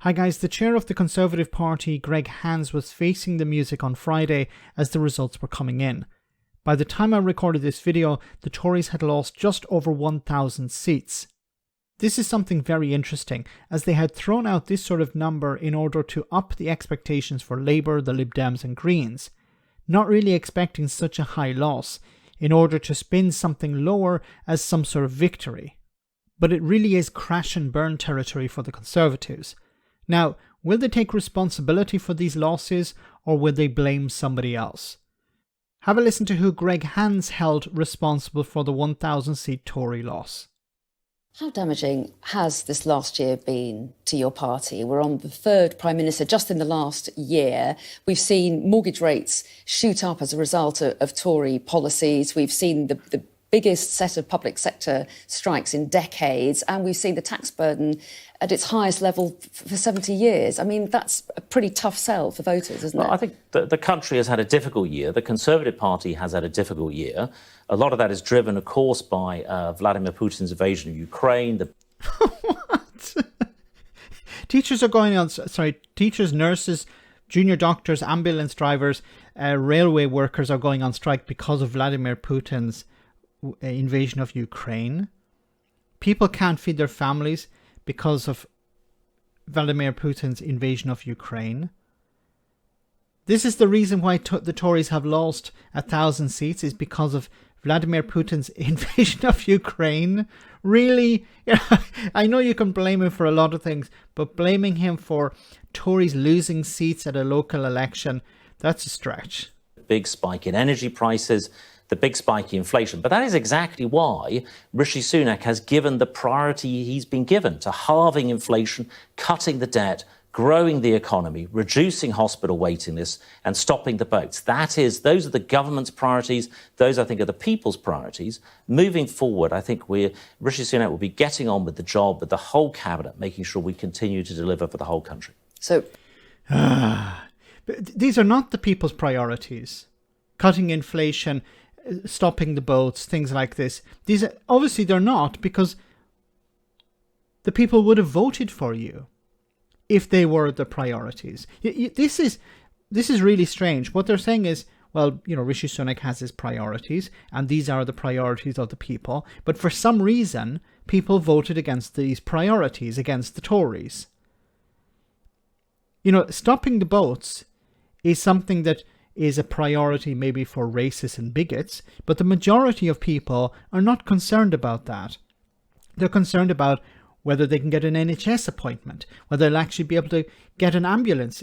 Hi guys, the chair of the Conservative Party, Greg Hands, was facing the music on Friday as the results were coming in. By the time I recorded this video, the Tories had lost just over 1,000 seats. This is something very interesting, as they had thrown out this sort of number in order to up the expectations for Labour, the Lib Dems and Greens, not really expecting such a high loss, in order to spin something lower as some sort of victory. But it really is crash and burn territory for the Conservatives. Now, will they take responsibility for these losses, or will they blame somebody else? Have a listen to who Greg Hands held responsible for the 1,000-seat Tory loss. How damaging has this last year been to your party? We're on the third Prime Minister just in the last year. We've seen mortgage rates shoot up as a result of Tory policies. We've seen the biggest set of public sector strikes in decades, and we've seen the tax burden at its highest level for 70 years. I mean, that's a pretty tough sell for voters, isn't it? Well, I think the country has had a difficult year. The Conservative Party has had a difficult year. A lot of that is driven, of course, by Vladimir Putin's invasion of Ukraine. What? Teachers are going on, teachers, nurses, junior doctors, ambulance drivers, railway workers are going on strike because of Vladimir Putin's invasion of Ukraine. People can't feed their families because of Vladimir Putin's invasion of Ukraine. This is the reason why the Tories have lost 1,000 seats, is because of Vladimir Putin's invasion of Ukraine. Really? I know you can blame him for a lot of things, but blaming him for Tories losing seats at a local election, that's a stretch. Big spike in energy prices, the big spike in inflation. But that is exactly why Rishi Sunak has given the priority he's been given to halving inflation, cutting the debt, growing the economy, reducing hospital waiting lists and stopping the boats. Those are the government's priorities. Those, I think, are the people's priorities. Moving forward, I think Rishi Sunak will be getting on with the job, with the whole cabinet, making sure we continue to deliver for the whole country. So, these are not the people's priorities. Cutting inflation, stopping the boats, things like this. These are, obviously they're not, because the people would have voted for you if they were the priorities. This is really strange. What they're saying is, well, Rishi Sunak has his priorities, and these are the priorities of the people. But for some reason, people voted against these priorities, against the Tories. Stopping the boats is something that is a priority maybe for racists and bigots, but the majority of people are not concerned about that. They're concerned about whether they can get an NHS appointment, whether they'll actually be able to get an ambulance.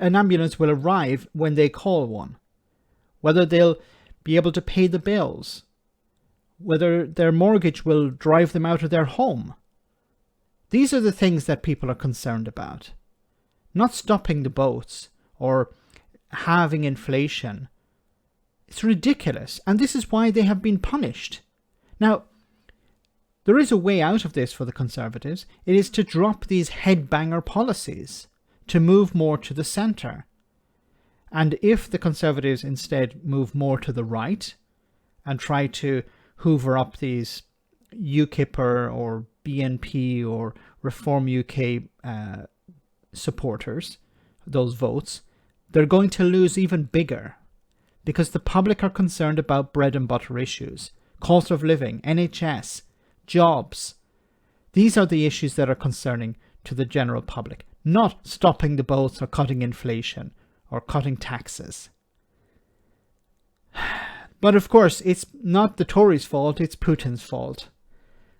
An ambulance will arrive when they call one. Whether they'll be able to pay the bills. Whether their mortgage will drive them out of their home. These are the things that people are concerned about. Not stopping the boats or halving inflation. It's ridiculous, and this is why they have been punished. Now, there is a way out of this for the Conservatives. It is to drop these headbanger policies, to move more to the centre. And if the Conservatives instead move more to the right and try to hoover up these UKIPper or BNP or Reform UK supporters, those votes, they're going to lose even bigger, because the public are concerned about bread and butter issues, cost of living, NHS, jobs. These are the issues that are concerning to the general public, not stopping the boats or cutting inflation or cutting taxes. But of course, it's not the Tories' fault, it's Putin's fault.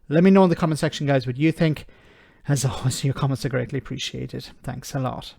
Let me know in the comment section, guys, what you think. As always, your comments are greatly appreciated. Thanks a lot.